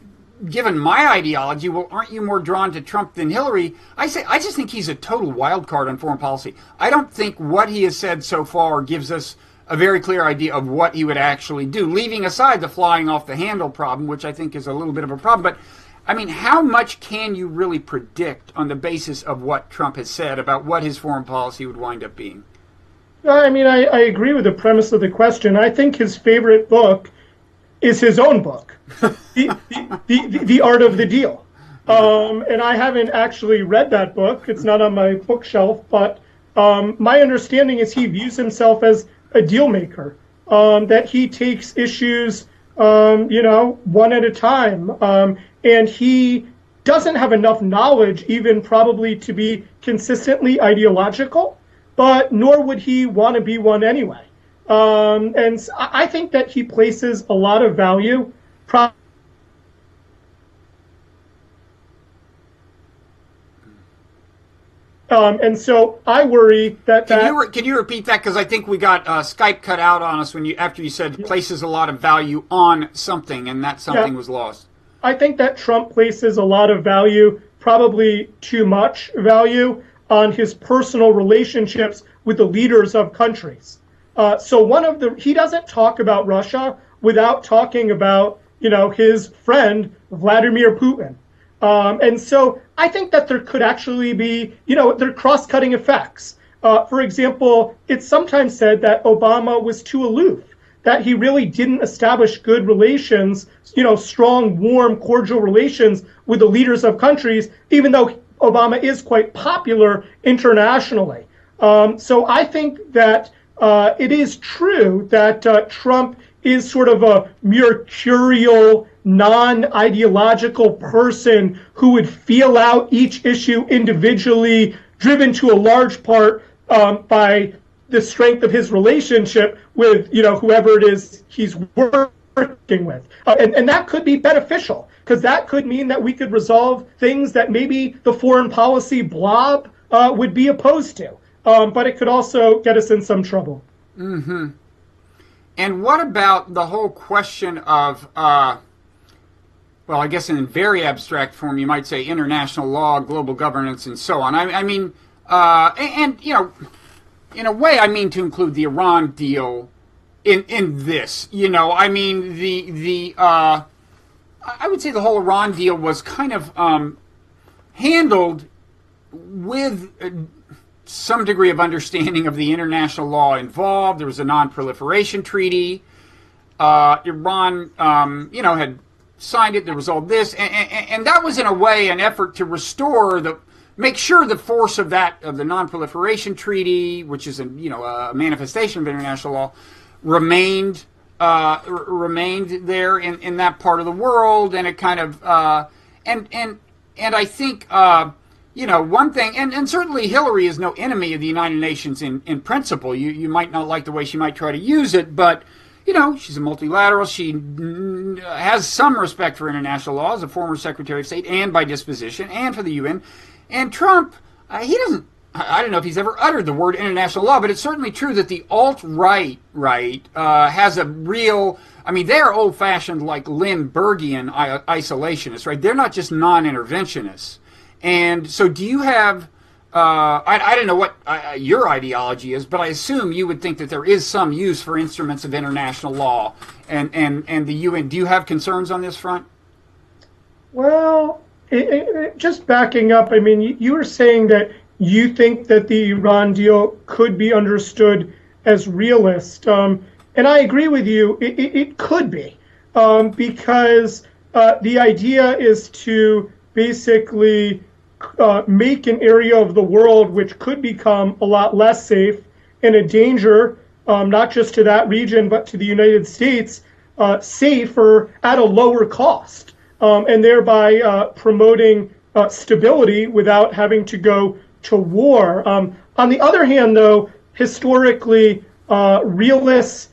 given my ideology, well, aren't you more drawn to Trump than Hillary? I just think he's a total wild card on foreign policy. I don't think what he has said so far gives us a very clear idea of what he would actually do, leaving aside the flying off the handle problem, which I think is a little bit of a problem. But, I mean, how much can you really predict on the basis of what Trump has said about what his foreign policy would wind up being? I mean, I agree with the premise of the question. I think his favorite book is his own book, the Art of the Deal. And I haven't actually read that book. It's not on my bookshelf. But my understanding is he views himself as a deal maker, that he takes issues, you know, one at a time. And he doesn't have enough knowledge even probably to be consistently ideological, but nor would he want to be one anyway. And I think that he places a lot of value. And so I worry that Can you repeat that? Because I think we got Skype cut out on us after you said places a lot of value on something, and that something was lost. I think that Trump places a lot of value, probably too much value, on his personal relationships with the leaders of countries. So he doesn't talk about Russia without talking about, you know, his friend Vladimir Putin. And so I think that there could actually be, you know, there are cross-cutting effects. For example, it's sometimes said that Obama was too aloof, that he really didn't establish good relations, you know, strong, warm, cordial relations with the leaders of countries, even though Obama is quite popular internationally. So I think that it is true that Trump is sort of a mercurial, non-ideological person who would feel out each issue individually, driven to a large part by the strength of his relationship with, you know, whoever it is he's working with. And that could be beneficial, because that could mean that we could resolve things that maybe the foreign policy blob would be opposed to. But it could also get us in some trouble. Mm-hmm. And what about the whole question of, well, I guess in very abstract form, you might say international law, global governance, and so on. I mean, and, you know, in a way, I mean to include the Iran deal in this. You know, I mean, I would say the whole Iran deal was kind of handled with some degree of understanding of the international law involved. There was a non-proliferation treaty. Iran, you know, had signed it. There was all this, and that was in a way an effort to restore make sure the force of the non-proliferation treaty, which is a manifestation of international law, remained there in that part of the world, and it kind of and I think. You know, one thing, and certainly Hillary is no enemy of the United Nations in principle. You might not like the way she might try to use it, but, you know, she's a multilateral. She has some respect for international law as a former Secretary of State and by disposition and for the UN. And Trump, he doesn't, I don't know if he's ever uttered the word international law, but it's certainly true that the alt-right has a real, I mean, they're old-fashioned like Lindberghian isolationists, right? They're not just non-interventionists. And so do you have, I don't know what your ideology is, but I assume you would think that there is some use for instruments of international law and the UN. Do you have concerns on this front? Well, just backing up, I mean, you were saying that you think that the Iran deal could be understood as realist. And I agree with you, it could be, because The idea is to basically make an area of the world which could become a lot less safe and a danger, not just to that region, but to the United States, safer at a lower cost, and thereby promoting stability without having to go to war. On the other hand, though, historically, realists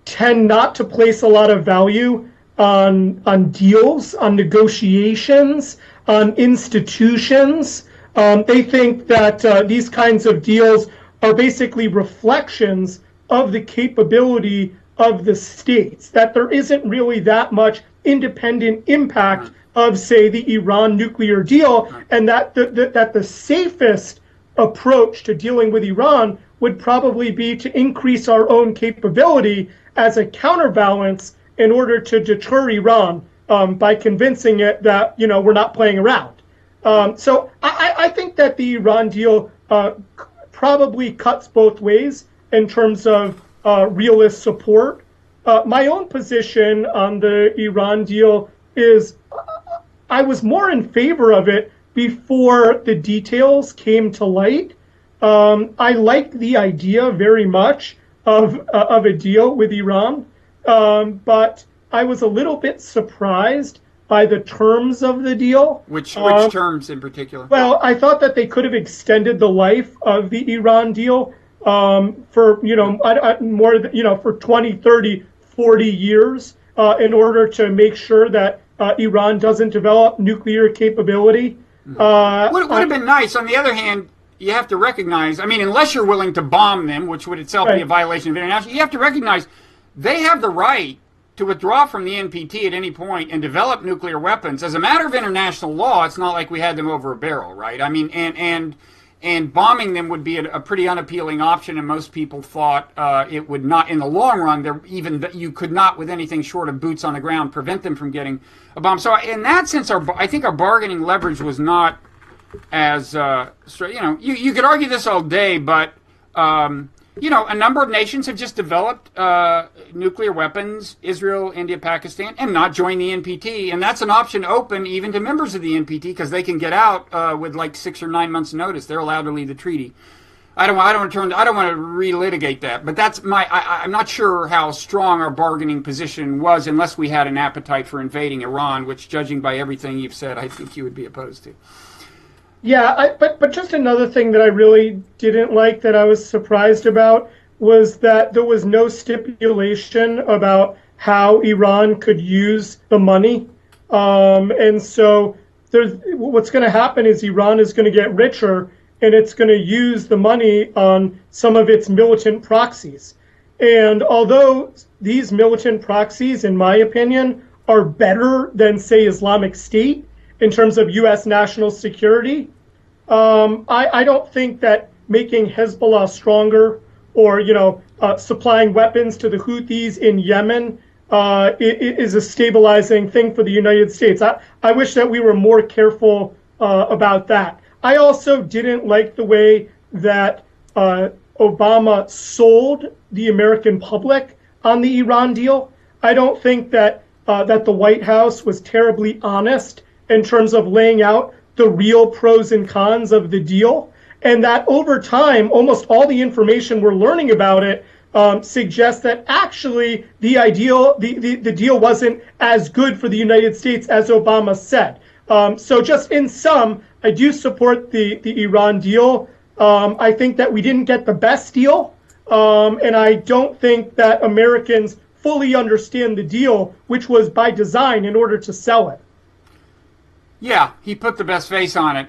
tend not to place a lot of value on deals, on negotiations, on institutions. They think that these kinds of deals are basically reflections of the capability of the states, that there isn't really that much independent impact of, say, the Iran nuclear deal, and that the safest approach to dealing with Iran would probably be to increase our own capability as a counterbalance in order to deter Iran by convincing it that, we're not playing around. So I think that the Iran deal probably cuts both ways in terms of realist support. My own position on the Iran deal is I was more in favor of it before the details came to light. I liked the idea very much of a deal with Iran, but I was a little bit surprised by the terms of the deal. Which terms in particular? Well, I thought that they could have extended the life of the Iran deal for more than, for 20, 30, 40 years in order to make sure that Iran doesn't develop nuclear capability. Would have been nice. On the other hand, you have to recognize, unless you're willing to bomb them, which would itself be a violation of international, you have to recognize they have the right to withdraw from the NPT at any point and develop nuclear weapons. As a matter of international law, it's not like we had them over a barrel, right? And bombing them would be a pretty unappealing option, and most people thought it would not, in the long run, you could not, with anything short of boots on the ground, prevent them from getting a bomb. So in that sense, I think our bargaining leverage was not as straight. You could argue this all day, but a number of nations have just developed nuclear weapons, Israel, India, Pakistan, and not joined the NPT. And that's an option open even to members of the NPT because they can get out with like 6 or 9 months notice. They're allowed to leave the treaty. I don't want to relitigate that, but that's I'm not sure how strong our bargaining position was unless we had an appetite for invading Iran, which, judging by everything you've said, I think you would be opposed to. Yeah, but just another thing that I really didn't like, that I was surprised about, was that there was no stipulation about how Iran could use the money. And so what's going to happen is Iran is going to get richer, and it's going to use the money on some of its militant proxies. And although these militant proxies, in my opinion, are better than, say, Islamic State, in terms of U.S. national security, I don't think that making Hezbollah stronger or, supplying weapons to the Houthis in Yemen is a stabilizing thing for the United States. I wish that we were more careful about that. I also didn't like the way that Obama sold the American public on the Iran deal. I don't think that the White House was terribly honest in terms of laying out the real pros and cons of the deal, and that over time, almost all the information we're learning about it suggests that actually the deal wasn't as good for the United States as Obama said. So just in sum, I do support the Iran deal. I think that we didn't get the best deal, and I don't think that Americans fully understand the deal, which was by design in order to sell it. Yeah, he put the best face on it.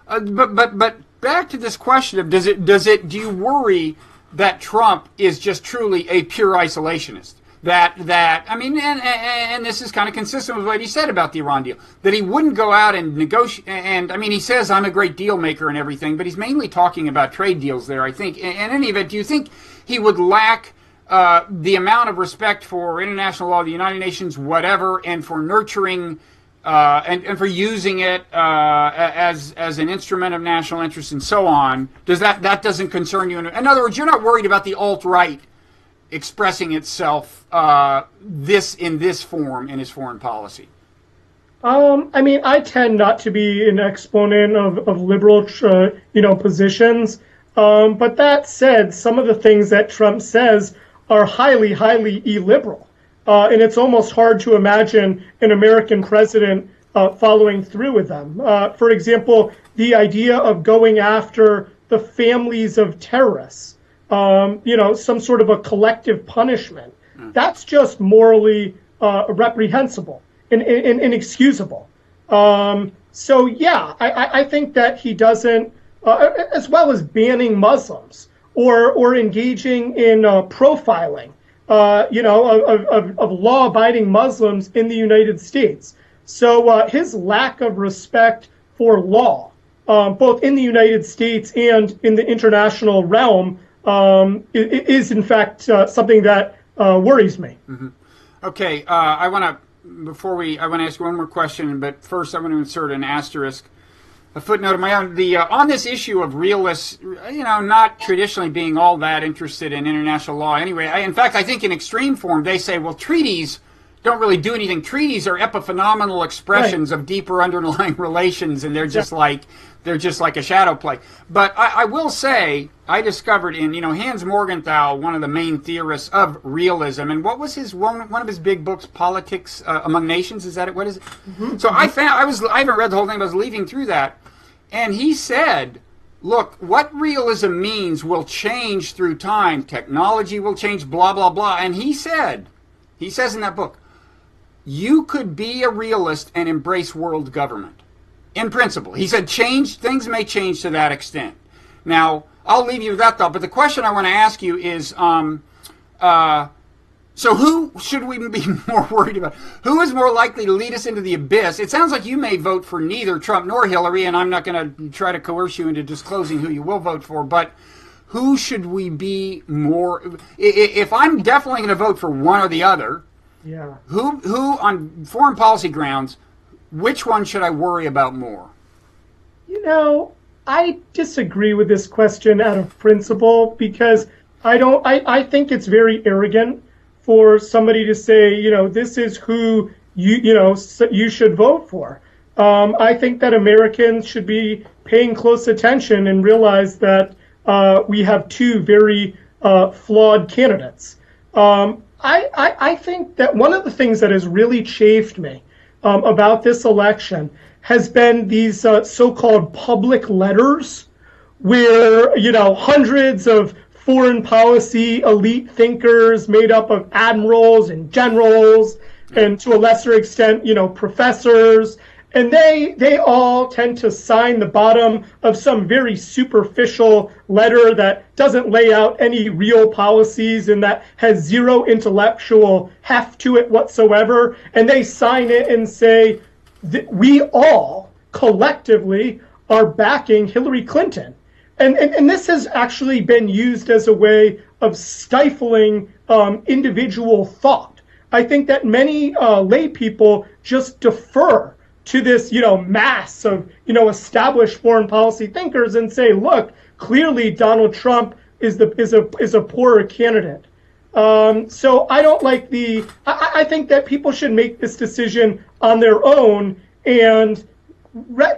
But back to this question of do you worry that Trump is just truly a pure isolationist? And this is kind of consistent with what he said about the Iran deal, that he wouldn't go out and negotiate. And he says, I'm a great deal maker and everything, but he's mainly talking about trade deals there, I think. In any event, do you think he would lack the amount of respect for international law, the United Nations, whatever, and for nurturing and for using it as an instrument of national interest and so on? Does that doesn't concern you? In other words, you're not worried about the alt-right expressing itself in this form in his foreign policy? I mean, I tend not to be an exponent of liberal, positions. But that said, some of the things that Trump says are highly, highly illiberal. And it's almost hard to imagine an American president following through with them. For example, the idea of going after the families of terrorists, some sort of a collective punishment. That's just morally reprehensible and inexcusable. I think that he doesn't, as well as banning Muslims or engaging in profiling, of law-abiding Muslims in the United States. So his lack of respect for law, both in the United States and in the international realm, is in fact something that worries me. Mm-hmm. Okay, I want to ask you one more question, but first I want to insert an asterisk, a footnote of my own. On this issue of realists, not traditionally being all that interested in international law anyway. In fact, I think in extreme form they say, well, treaties don't really do anything. Treaties are epiphenomenal expressions of deeper underlying relations, and they're just like a shadow play. But I will say, I discovered in Hans Morgenthau, one of the main theorists of realism, and what was one of his big books, Politics Among Nations? Is that it? What is it? Mm-hmm. So I haven't read the whole thing, but I was leafing through that, and he said, look, what realism means will change through time. Technology will change, blah blah blah. And he says in that book, you could be a realist and embrace world government. In principle. He said things may change to that extent. Now, I'll leave you with that thought, but the question I want to ask you is, so who should we be more worried about? Who is more likely to lead us into the abyss? It sounds like you may vote for neither Trump nor Hillary, and I'm not going to try to coerce you into disclosing who you will vote for, but who should we be more... If I'm definitely going to vote for one or the other, who on foreign policy grounds, which one should I worry about more? I disagree with this question out of principle because I think it's very arrogant for somebody to say, this is who you should vote for. I think that Americans should be paying close attention and realize that we have two very flawed candidates. I think that one of the things that has really chafed me about this election has been these so-called public letters where, hundreds of foreign policy elite thinkers made up of admirals and generals and to a lesser extent, professors. And they all tend to sign the bottom of some very superficial letter that doesn't lay out any real policies and that has zero intellectual heft to it whatsoever. And they sign it and say, we all collectively are backing Hillary Clinton. And this has actually been used as a way of stifling individual thought. I think that many lay people just defer to this, mass of, established foreign policy thinkers and say, look, clearly Donald Trump is a poorer candidate. So I don't like I think that people should make this decision on their own and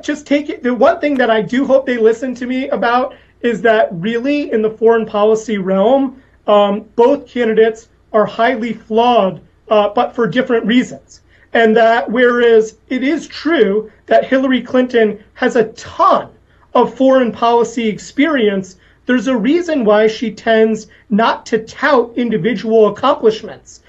just take it. The one thing that I do hope they listen to me about is that really in the foreign policy realm, both candidates are highly flawed, but for different reasons. And that whereas it is true that Hillary Clinton has a ton of foreign policy experience, there's a reason why she tends not to tout individual accomplishments.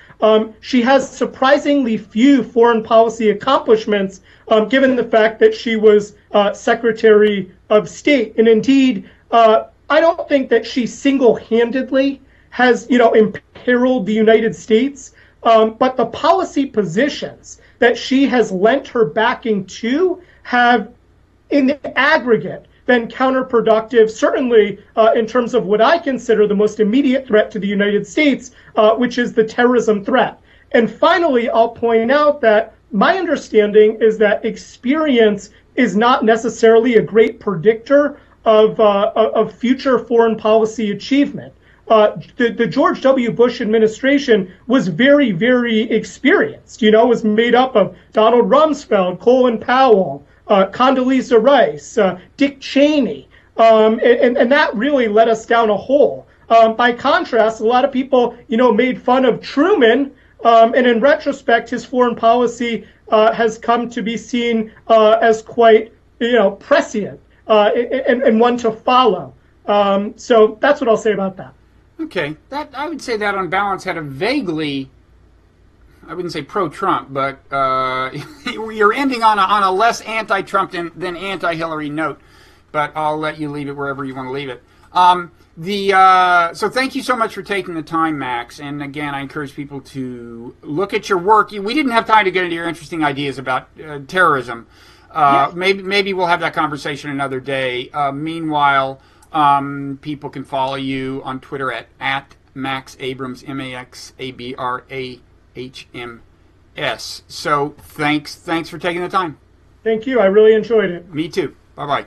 She has surprisingly few foreign policy accomplishments, given the fact that she was Secretary of State. And indeed, I don't think that she single-handedly has, imperiled the United States. But the policy positions that she has lent her backing to have, in the aggregate, been counterproductive, certainly in terms of what I consider the most immediate threat to the United States, which is the terrorism threat. And finally, I'll point out that my understanding is that experience is not necessarily a great predictor of future foreign policy achievement. the George W. Bush administration was very, very experienced. It was made up of Donald Rumsfeld, Colin Powell, Condoleezza Rice, Dick Cheney, and that really led us down a hole. By contrast, a lot of people, made fun of Truman, and in retrospect, his foreign policy has come to be seen as quite, prescient and one to follow. So that's what I'll say about that. Okay, that I would say that on balance had a vaguely, I wouldn't say pro-Trump, but you're ending on a less anti-Trump than anti-Hillary note. But I'll let you leave it wherever you want to leave it. So thank you so much for taking the time, Max. And again, I encourage people to look at your work. We didn't have time to get into your interesting ideas about terrorism. Yes. Maybe we'll have that conversation another day. Meanwhile, people can follow you on Twitter at Max Abrams, MaxAbrahms. So thanks for taking the time. Thank you. I really enjoyed it. Me too. Bye-bye.